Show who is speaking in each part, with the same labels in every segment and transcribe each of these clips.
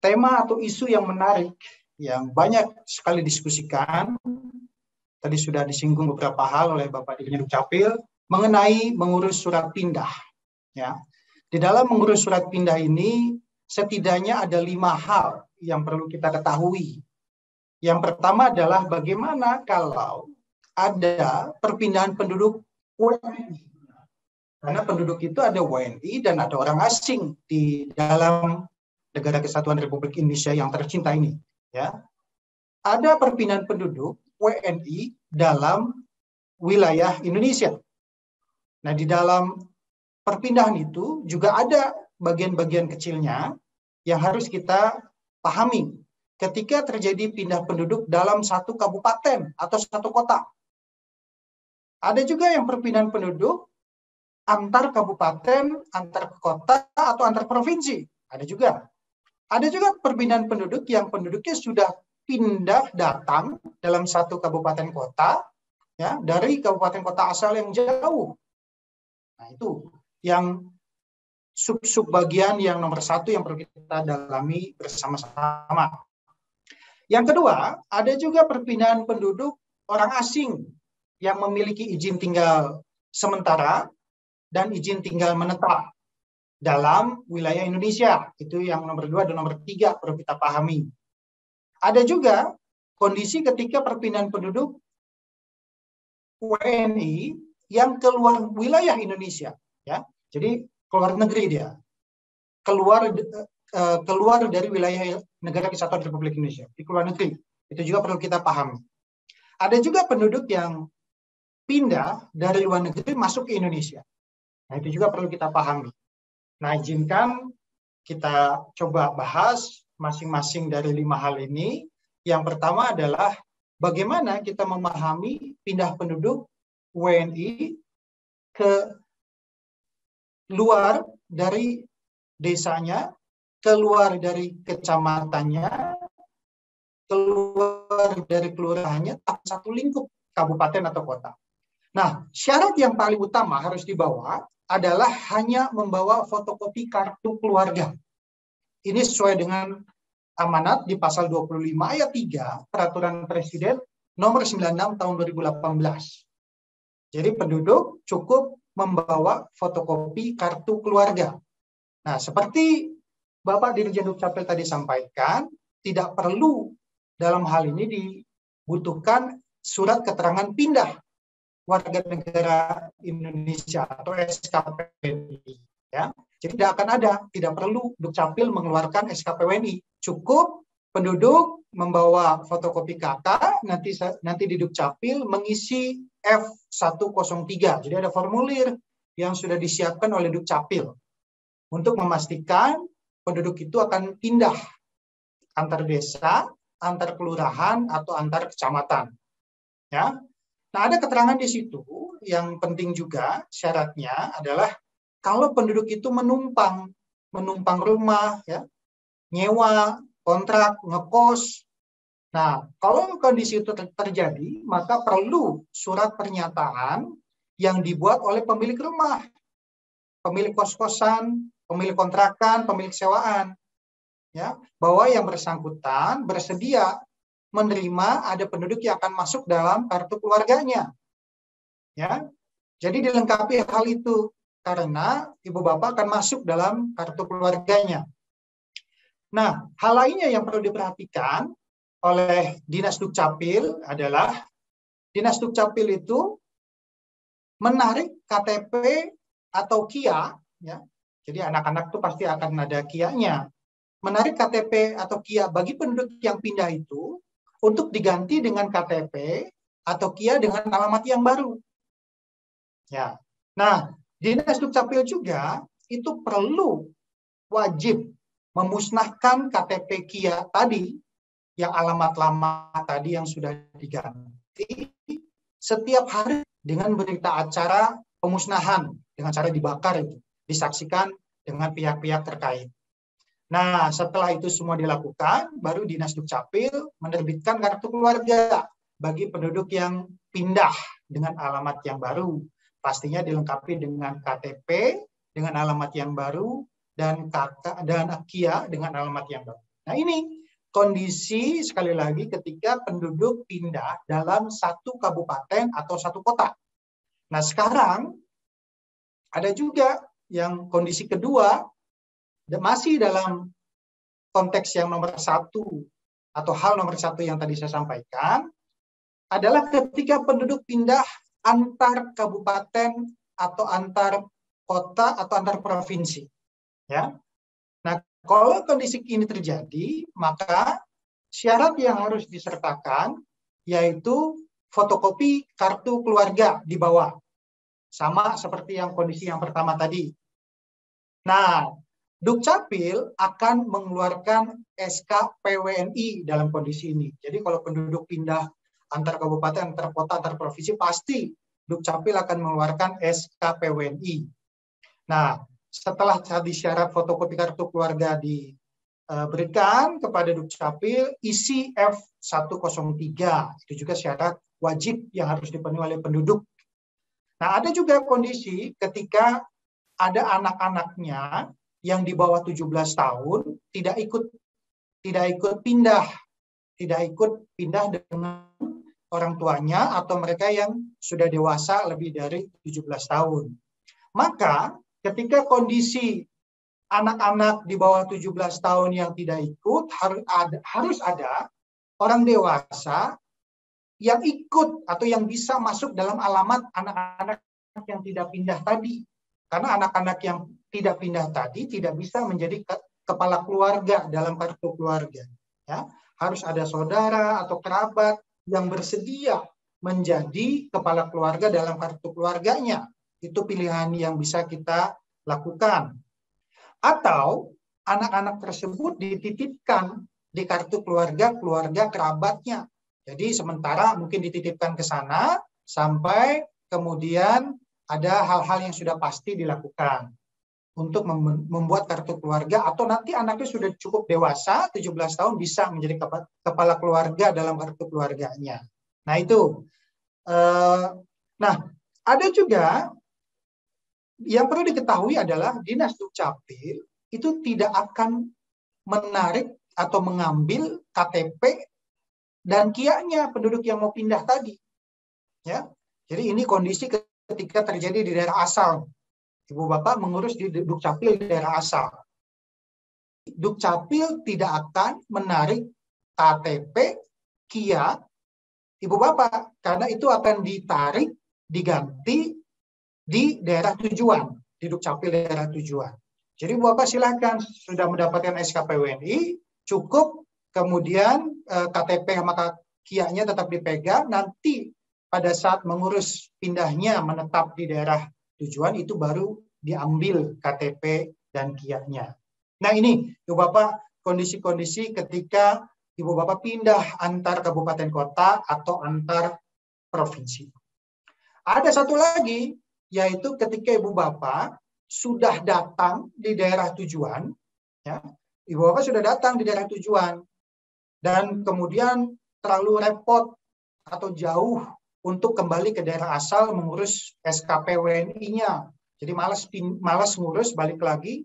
Speaker 1: tema atau isu yang menarik, yang banyak sekali diskusikan, tadi sudah disinggung beberapa hal oleh Bapak Dirjen Dukcapil, mengenai mengurus surat pindah. Ya. Di dalam mengurus surat pindah ini, setidaknya ada 5 hal yang perlu kita ketahui. Yang pertama adalah bagaimana kalau ada perpindahan penduduk WNI. Karena penduduk itu ada WNI dan ada orang asing di dalam Negara Kesatuan Republik Indonesia yang tercinta ini. Ya. Ada perpindahan penduduk WNI dalam wilayah Indonesia. Nah, di dalam perpindahan itu juga ada bagian-bagian kecilnya yang harus kita pahami ketika terjadi pindah penduduk dalam satu kabupaten atau satu kota. Ada juga yang perpindahan penduduk antar kabupaten, antar kota, atau antar provinsi. Ada juga. Ada juga perpindahan penduduk yang penduduknya sudah pindah datang dalam satu kabupaten kota, ya, dari kabupaten kota asal yang jauh. Nah, itu yang sub-sub bagian yang nomor 1 yang perlu kita dalami bersama-sama. Yang kedua, ada juga perpindahan penduduk orang asing yang memiliki izin tinggal sementara dan izin tinggal menetap dalam wilayah Indonesia. Itu yang nomor 2 dan nomor 3 perlu kita pahami. Ada juga kondisi ketika perpindahan penduduk WNI yang keluar wilayah Indonesia. Ya. Jadi keluar negeri dia. Keluar dari wilayah Negara Kesatuan Republik Indonesia. Di luar negeri. Itu juga perlu kita pahami. Ada juga penduduk yang pindah dari luar negeri masuk ke Indonesia. Nah, itu juga perlu kita pahami. Nah, izinkan kita coba bahas masing-masing dari 5 hal ini. Yang pertama adalah bagaimana kita memahami pindah penduduk WNI ke luar dari desanya, keluar dari kecamatannya, keluar dari kelurahannya, satu lingkup kabupaten atau kota. Nah, syarat yang paling utama harus dibawa adalah hanya membawa fotokopi kartu keluarga. Ini sesuai dengan amanat di pasal 25 ayat 3 Peraturan Presiden nomor 96 tahun 2018. Jadi penduduk cukup membawa fotokopi kartu keluarga. Nah, seperti Bapak Dirjen Dukcapil tadi sampaikan, tidak perlu dalam hal ini dibutuhkan surat keterangan pindah warga negara Indonesia atau SKPWNI, ya. Jadi tidak akan ada, tidak perlu Dukcapil mengeluarkan SKPWNI. Cukup penduduk membawa fotokopi KK, nanti di Dukcapil mengisi F103. Jadi ada formulir yang sudah disiapkan oleh Dukcapil untuk memastikan penduduk itu akan pindah antar desa, antar kelurahan, atau antar kecamatan. Ya. Nah, ada keterangan di situ yang penting juga, syaratnya adalah kalau penduduk itu menumpang rumah, ya, nyewa, kontrak, ngekos. Nah, kalau kondisi itu terjadi, maka perlu surat pernyataan yang dibuat oleh pemilik rumah, pemilik kos-kosan, pemilik kontrakan, pemilik sewaan, ya, bahwa yang bersangkutan bersedia menerima ada penduduk yang akan masuk dalam kartu keluarganya. Ya. Jadi dilengkapi hal itu karena ibu bapak akan masuk dalam kartu keluarganya. Nah, hal lainnya yang perlu diperhatikan oleh Dinas Dukcapil adalah Dinas Dukcapil itu menarik KTP atau KIA, ya. Jadi anak-anak itu pasti akan ada KIA-nya. Menarik KTP atau KIA bagi penduduk yang pindah itu untuk diganti dengan KTP atau KIA dengan alamat yang baru. Ya. Nah, Dinas Dukcapil juga itu perlu wajib memusnahkan KTP KIA tadi yang alamat lama tadi yang sudah diganti setiap hari dengan berita acara pemusnahan dengan cara dibakar itu, disaksikan dengan pihak-pihak terkait. Nah, setelah itu semua dilakukan, baru Dinas Dukcapil menerbitkan kartu keluarga bagi penduduk yang pindah dengan alamat yang baru. Pastinya dilengkapi dengan KTP dengan alamat yang baru dan KIA dengan alamat yang baru. Nah ini kondisi sekali lagi ketika penduduk pindah dalam satu kabupaten atau satu kota. Nah sekarang ada juga yang kondisi kedua, masih dalam konteks yang nomor satu atau hal nomor satu yang tadi saya sampaikan, adalah ketika penduduk pindah antar kabupaten atau antar kota atau antar provinsi. Ya. Nah, kalau kondisi ini terjadi, maka syarat yang harus disertakan yaitu fotokopi kartu keluarga di bawah. Sama seperti yang kondisi yang pertama tadi. Nah, Dukcapil akan mengeluarkan SK PWNI dalam kondisi ini. Jadi kalau penduduk pindah antar kabupaten, antar kota, antar provinsi, pasti Dukcapil akan mengeluarkan SK PWNI. Nah, setelah tadi syarat fotokopi kartu keluarga diberikan kepada Dukcapil, isi F103. Itu juga syarat wajib yang harus dipenuhi oleh penduduk. Nah, ada juga kondisi ketika ada anak-anaknya yang di bawah 17 tahun tidak ikut pindah dengan orang tuanya atau mereka yang sudah dewasa lebih dari 17 tahun. Maka ketika kondisi anak-anak di bawah 17 tahun yang tidak ikut, harus ada orang dewasa yang ikut atau yang bisa masuk dalam alamat anak-anak yang tidak pindah tadi. Karena anak-anak yang tidak pindah tadi tidak bisa menjadi kepala keluarga dalam kartu keluarga. Ya, harus ada saudara atau kerabat yang bersedia menjadi kepala keluarga dalam kartu keluarganya. Itu pilihan yang bisa kita lakukan. Atau anak-anak tersebut dititipkan di kartu keluarga kerabatnya. Jadi sementara mungkin dititipkan ke sana sampai kemudian ada hal-hal yang sudah pasti dilakukan untuk membuat kartu keluarga, atau nanti anaknya sudah cukup dewasa, 17 tahun bisa menjadi kepala keluarga dalam kartu keluarganya. Nah itu. Nah ada juga yang perlu diketahui adalah Dinas Dukcapil itu tidak akan menarik atau mengambil KTP dan KIA-nya penduduk yang mau pindah tadi. Ya, jadi ini kondisi ketika terjadi di daerah asal. Ibu bapak mengurus di Dukcapil di daerah asal. Dukcapil tidak akan menarik KTP, KIA, ibu bapak, karena itu akan ditarik, diganti di daerah tujuan, di Dukcapil daerah tujuan. Jadi ibu bapak silahkan sudah mendapatkan SKPWNI, cukup kemudian KTP maka KIA-nya tetap dipegang, nanti pada saat mengurus pindahnya menetap di daerah tujuan itu baru diambil KTP dan KIA-nya. Nah ini Ibu Bapak kondisi-kondisi ketika Ibu Bapak pindah antar kabupaten kota atau antar provinsi. Ada satu lagi yaitu ketika Ibu Bapak sudah datang di daerah tujuan, ya, Ibu Bapak sudah datang di daerah tujuan dan kemudian terlalu repot atau jauh untuk kembali ke daerah asal mengurus SKPWNI-nya. Jadi malas ngurus, balik lagi,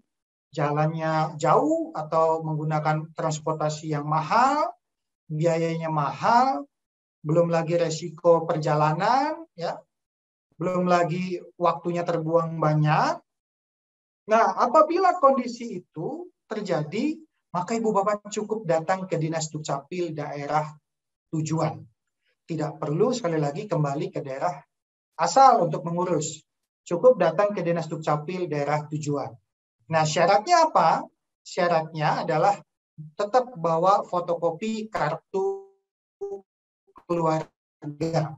Speaker 1: jalannya jauh atau menggunakan transportasi yang mahal, biayanya mahal, belum lagi resiko perjalanan, ya, belum lagi waktunya terbuang banyak. Nah, apabila kondisi itu terjadi, maka Ibu Bapak cukup datang ke Dinas Dukcapil daerah tujuan. Tidak perlu sekali lagi kembali ke daerah asal untuk mengurus. Cukup datang ke Dinas Dukcapil daerah tujuan. Nah, syaratnya apa? Syaratnya adalah tetap bawa fotokopi kartu keluarga.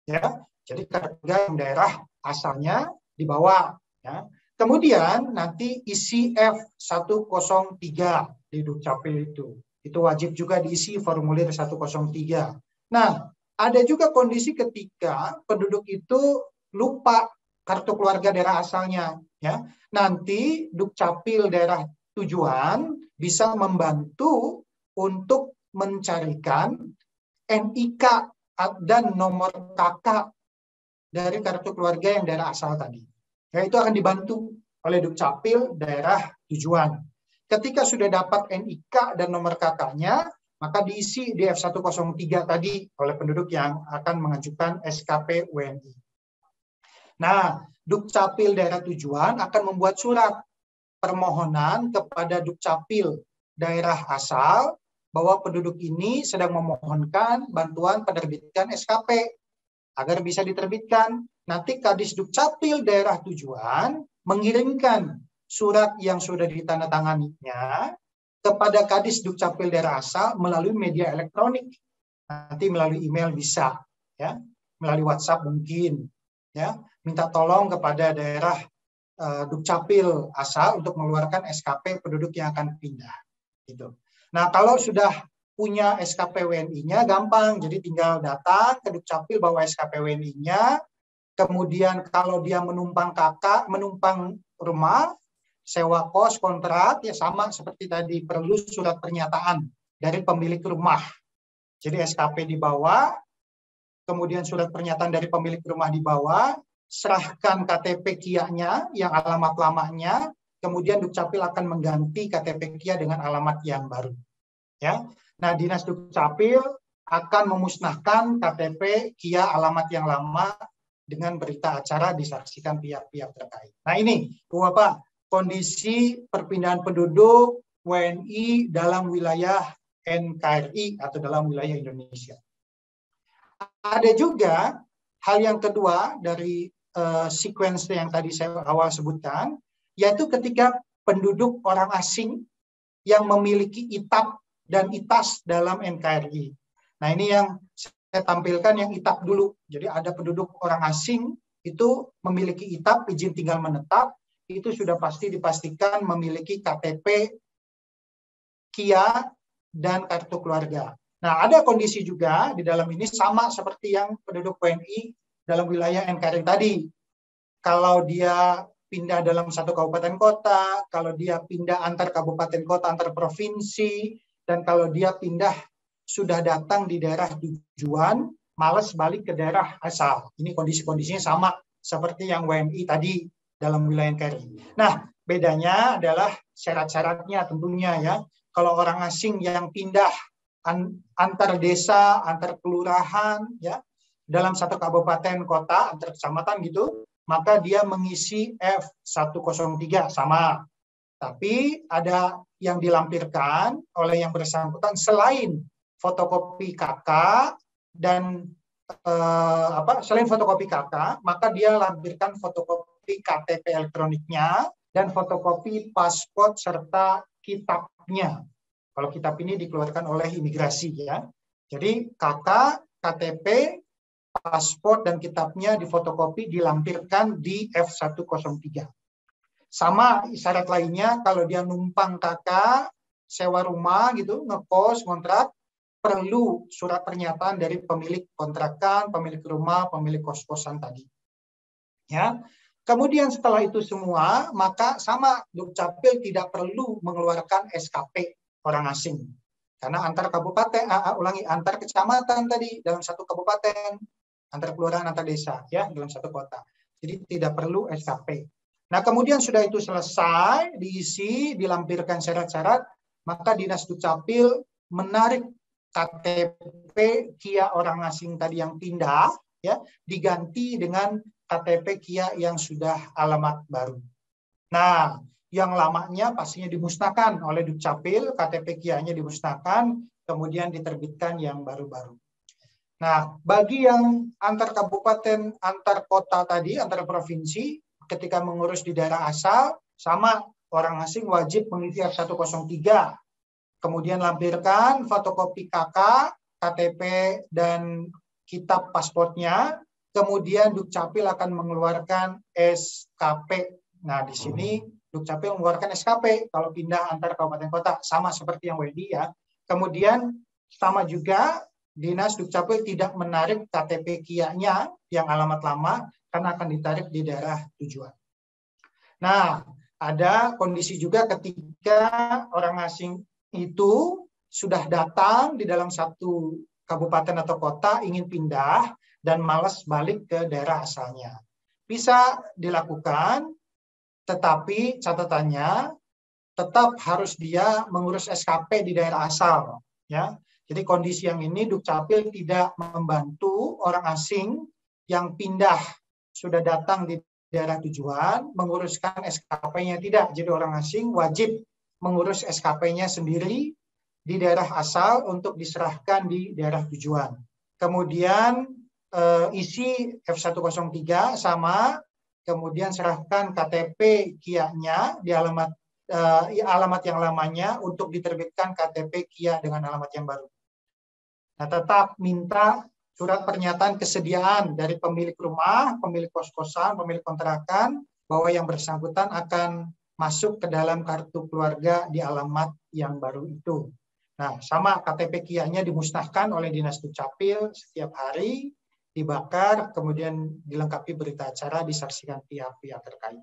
Speaker 1: Ya, jadi keluarga yang daerah asalnya dibawa. Ya. Kemudian nanti isi F103 di Dukcapil itu. Itu wajib juga diisi formulir 103. Nah, ada juga kondisi ketika penduduk itu lupa kartu keluarga daerah asalnya. Ya. Nanti Dukcapil daerah tujuan bisa membantu untuk mencarikan NIK dan nomor KK dari kartu keluarga yang daerah asal tadi. Ya, itu akan dibantu oleh Dukcapil daerah tujuan. Ketika sudah dapat NIK dan nomor KK-nya, maka diisi di F103 tadi oleh penduduk yang akan mengajukan SKP WNI. Nah, Dukcapil daerah tujuan akan membuat surat permohonan kepada Dukcapil daerah asal bahwa penduduk ini sedang memohonkan bantuan penerbitan SKP agar bisa diterbitkan. Nanti Kadis Dukcapil daerah tujuan mengirimkan surat yang sudah ditandatanganinya kepada Kadis Dukcapil daerah asal melalui media elektronik. Nanti melalui email bisa, ya, melalui WhatsApp mungkin, ya, minta tolong kepada daerah Dukcapil asal untuk mengeluarkan SKP penduduk yang akan pindah. Gitu. Nah, kalau sudah punya SKP WNI-nya gampang, jadi tinggal datang ke Dukcapil bawa SKP WNI-nya, kemudian kalau dia menumpang menumpang rumah, sewa kos, kontrak, ya sama seperti tadi, perlu surat pernyataan dari pemilik rumah. Jadi SKP dibawa, kemudian surat pernyataan dari pemilik rumah dibawa, serahkan KTP KIA-nya yang alamat lamanya, kemudian Dukcapil akan mengganti KTP KIA dengan alamat yang baru. Ya, nah Dinas Dukcapil akan memusnahkan KTP KIA alamat yang lama dengan berita acara disaksikan pihak-pihak terkait. Nah ini, Bapak, kondisi perpindahan penduduk WNI dalam wilayah NKRI atau dalam wilayah Indonesia. Ada juga hal yang kedua dari sequence yang tadi saya awal sebutkan, yaitu ketika penduduk orang asing yang memiliki ITAP dan ITAS dalam NKRI. Nah ini yang saya tampilkan yang ITAP dulu. Jadi ada penduduk orang asing itu memiliki ITAP, izin tinggal menetap, itu sudah pasti dipastikan memiliki KTP KIA dan kartu keluarga. Nah ada kondisi juga di dalam ini sama seperti yang penduduk WNI dalam wilayah NKRI tadi. Kalau dia pindah dalam satu kabupaten kota, kalau dia pindah antar kabupaten kota, antar provinsi, dan kalau dia pindah sudah datang di daerah tujuan, malas balik ke daerah asal. Ini kondisi-kondisinya sama seperti yang WNI tadi dalam wilayah NKRI. Nah, bedanya adalah syarat-syaratnya tentunya ya. Kalau orang asing yang pindah antar desa, antar kelurahan, ya, dalam satu kabupaten kota, antar kecamatan gitu, maka dia mengisi F103 sama. Tapi ada yang dilampirkan oleh yang bersangkutan selain fotokopi KK dan selain fotokopi KK, maka dia lampirkan fotokopi KTP elektroniknya dan fotokopi paspor serta kitabnya. Kalau kitab ini dikeluarkan oleh imigrasi ya. Jadi KK, KTP, paspor dan kitabnya difotokopi dilampirkan di F103. Sama syarat lainnya kalau dia numpang KK, sewa rumah gitu, ngekos, kontrak, perlu surat pernyataan dari pemilik kontrakan, pemilik rumah, pemilik kos-kosan tadi. Ya. Kemudian setelah itu semua, maka sama Dukcapil tidak perlu mengeluarkan SKP orang asing. Karena antar kabupaten, antar kecamatan tadi dalam satu kabupaten, antar kelurahan, antar desa ya dalam satu kota. Jadi tidak perlu SKP. Nah, kemudian sudah itu selesai, diisi, dilampirkan syarat-syarat, maka Dinas Dukcapil menarik KTP KIA orang asing tadi yang pindah ya, diganti dengan KTP KIA yang sudah alamat baru. Nah, yang lamanya pastinya dimusnahkan oleh Dukcapil, KTP KIA-nya dimusnahkan, kemudian diterbitkan yang baru-baru. Nah, bagi yang antar kabupaten, antar kota tadi, antar provinsi, ketika mengurus di daerah asal, sama orang asing wajib mengisi F103. Kemudian lampirkan fotokopi KK, KTP, dan kitab pasportnya. Kemudian Dukcapil akan mengeluarkan SKP. Nah, di sini Dukcapil mengeluarkan SKP kalau pindah antar kabupaten kota, sama seperti yang WNI ya. Kemudian sama juga Dinas Dukcapil tidak menarik KTP KIA-nya yang alamat lama karena akan ditarik di daerah tujuan. Nah, ada kondisi juga ketika orang asing itu sudah datang di dalam satu kabupaten atau kota ingin pindah dan malas balik ke daerah asalnya. Bisa dilakukan, tetapi catatannya tetap harus dia mengurus SKP di daerah asal, ya. Jadi kondisi yang ini Dukcapil tidak membantu orang asing yang pindah sudah datang di daerah tujuan menguruskan SKP-nya, tidak. Jadi orang asing wajib mengurus SKP-nya sendiri di daerah asal untuk diserahkan di daerah tujuan. Kemudian isi F103 sama, kemudian serahkan KTP KIA-nya di alamat yang lamanya untuk diterbitkan KTP KIA dengan alamat yang baru. Nah, tetap minta surat pernyataan kesediaan dari pemilik rumah, pemilik kos-kosan, pemilik kontrakan, bahwa yang bersangkutan akan masuk ke dalam kartu keluarga di alamat yang baru itu. Nah, sama KTP KIA-nya dimusnahkan oleh Dinas Dukcapil setiap hari, dibakar, kemudian dilengkapi berita acara, disaksikan pihak-pihak terkait.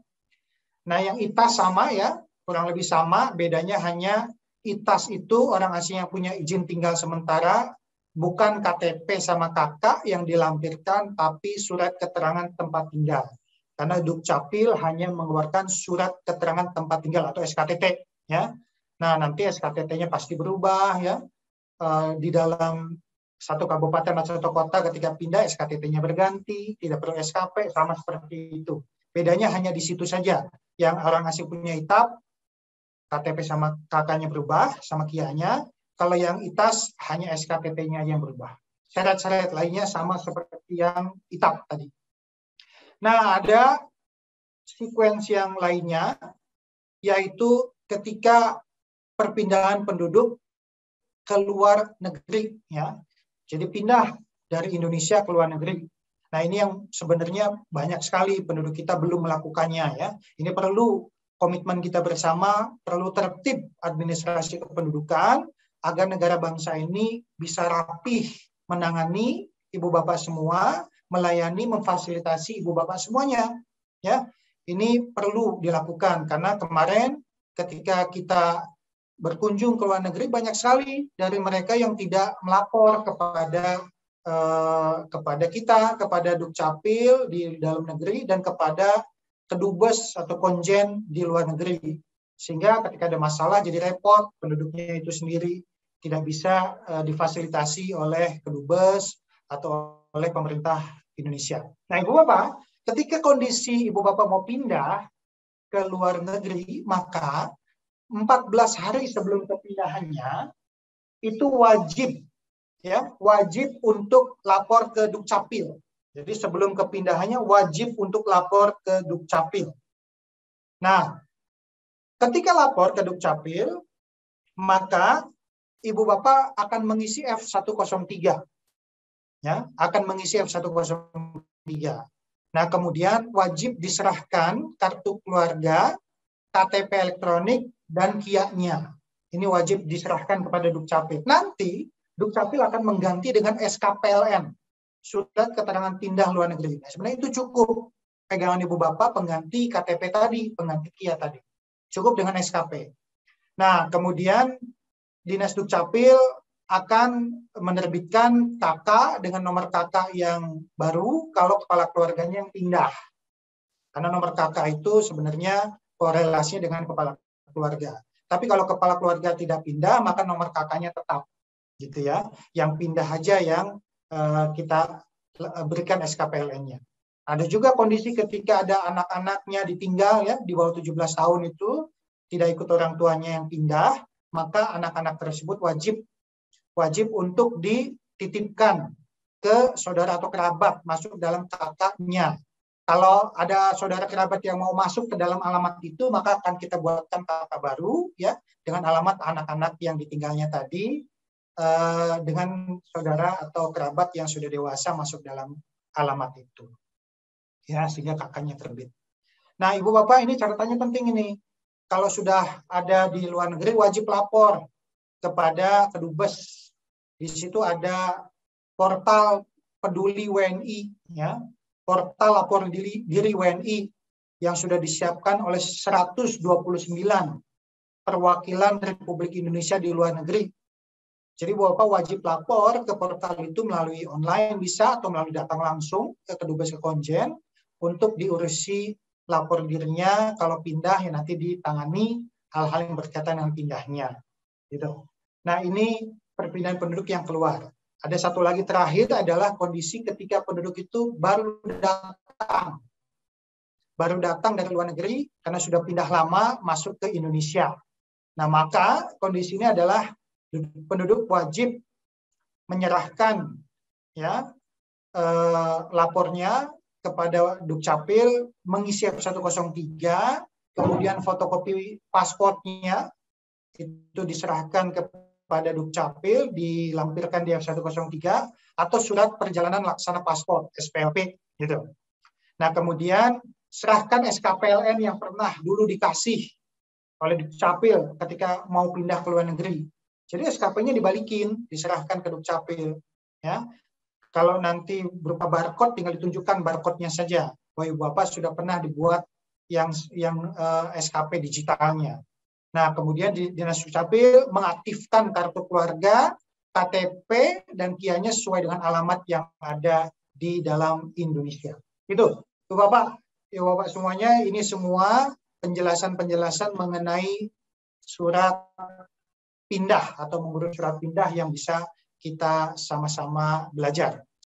Speaker 1: Nah, yang ITAS sama ya, kurang lebih sama, bedanya hanya ITAS itu orang asing yang punya izin tinggal sementara, bukan KTP sama KK yang dilampirkan, tapi surat keterangan tempat tinggal. Karena Dukcapil hanya mengeluarkan surat keterangan tempat tinggal atau SKTT, ya. Nah, nanti SKTT-nya pasti berubah, ya. Di dalam satu kabupaten atau satu kota ketika pindah SKTT-nya berganti, tidak perlu SKP, sama seperti itu. Bedanya hanya di situ saja. Yang orang asing punya ITAP, KTP sama KK-nya berubah, sama KIA-nya. Kalau yang ITAS hanya SKTT-nya yang berubah. Syarat-syarat lainnya sama seperti yang ITAP tadi. Nah, ada sekuensi yang lainnya, yaitu ketika perpindahan penduduk ke luar negeri, ya. Jadi pindah dari Indonesia ke luar negeri. Nah, ini yang sebenarnya banyak sekali penduduk kita belum melakukannya, ya. Ini perlu komitmen kita bersama, perlu tertib administrasi kependudukan agar negara bangsa ini bisa rapih menangani ibu bapak semua, melayani, memfasilitasi ibu bapak semuanya, ya. Ini perlu dilakukan karena kemarin ketika kita berkunjung ke luar negeri, banyak sekali dari mereka yang tidak melapor kepada kita, kepada Dukcapil di dalam negeri, dan kepada kedubes atau konjen di luar negeri. Sehingga ketika ada masalah jadi repot, penduduknya itu sendiri tidak bisa difasilitasi oleh kedubes atau oleh pemerintah Indonesia. Nah, Ibu Bapak, ketika kondisi Ibu Bapak mau pindah ke luar negeri, maka 14 hari sebelum kepindahannya itu wajib, ya, wajib untuk lapor ke Dukcapil. Jadi sebelum kepindahannya wajib untuk lapor ke Dukcapil. Nah, ketika lapor ke Dukcapil, maka Ibu Bapak akan mengisi F103. Ya, akan mengisi F103. Nah, kemudian wajib diserahkan kartu keluarga, KTP elektronik, dan KIA-nya. Ini wajib diserahkan kepada Dukcapil. Nanti Dukcapil akan mengganti dengan SKPLN, surat keterangan pindah luar negeri. Nah, sebenarnya itu cukup pegangan Ibu Bapak pengganti KTP tadi, pengganti KIA tadi. Cukup dengan SKP. Nah, kemudian Dinas Dukcapil akan menerbitkan KK dengan nomor KK yang baru kalau kepala keluarganya yang pindah. Karena nomor KK itu sebenarnya korelasinya dengan kepala keluarga. Tapi kalau kepala keluarga tidak pindah, maka nomor KK-nya tetap, gitu ya. Yang pindah aja yang kita berikan SKPLN-nya. Ada juga kondisi ketika ada anak-anaknya ditinggal, ya, di bawah 17 tahun itu tidak ikut orang tuanya yang pindah, maka anak-anak tersebut wajib untuk dititipkan ke saudara atau kerabat masuk dalam KK-nya. Kalau ada saudara kerabat yang mau masuk ke dalam alamat itu, maka akan kita buatkan KK baru, ya, dengan alamat anak-anak yang ditinggalnya tadi, dengan saudara atau kerabat yang sudah dewasa masuk dalam alamat itu, ya, sehingga KK-nya terbit. Nah, Ibu Bapak, ini catatannya penting ini. Kalau sudah ada di luar negeri, wajib lapor kepada kedubes. Di situ ada portal peduli WNI, ya. Portal lapor diri WNI yang sudah disiapkan oleh 129 perwakilan Republik Indonesia di luar negeri. Jadi Bapak wajib lapor ke portal itu melalui online bisa, atau melalui datang langsung ke kedubes ke konjen untuk diurusi lapor dirinya. Kalau pindah ya nanti ditangani hal-hal yang berkaitan dengan pindahnya. Gitu. Nah, ini perpindahan penduduk yang keluar. Ada satu lagi terakhir adalah kondisi ketika penduduk itu baru datang dari luar negeri karena sudah pindah lama masuk ke Indonesia. Nah, maka kondisi ini adalah penduduk wajib menyerahkan ya lapornya kepada Dukcapil, mengisi F103, kemudian fotokopi pasportnya itu diserahkan kepada Dukcapil, dilampirkan di F103, atau surat perjalanan laksana paspor SPLP gitu. Nah, kemudian serahkan SKPLN yang pernah dulu dikasih oleh Dukcapil ketika mau pindah ke luar negeri. Jadi SKP-nya dibalikin, diserahkan ke Dukcapil. Ya, kalau nanti berupa barcode, tinggal ditunjukkan barcode-nya saja. Bahwa Ibu Bapak sudah pernah dibuat yang SKP digitalnya. Nah, kemudian Dinas Dukcapil mengaktifkan kartu keluarga, KTP, dan KIA-nya sesuai dengan alamat yang ada di dalam Indonesia. Itu, Ibu Bapak semuanya, ini semua penjelasan-penjelasan mengenai surat pindah atau mengurus surat pindah yang bisa kita sama-sama belajar.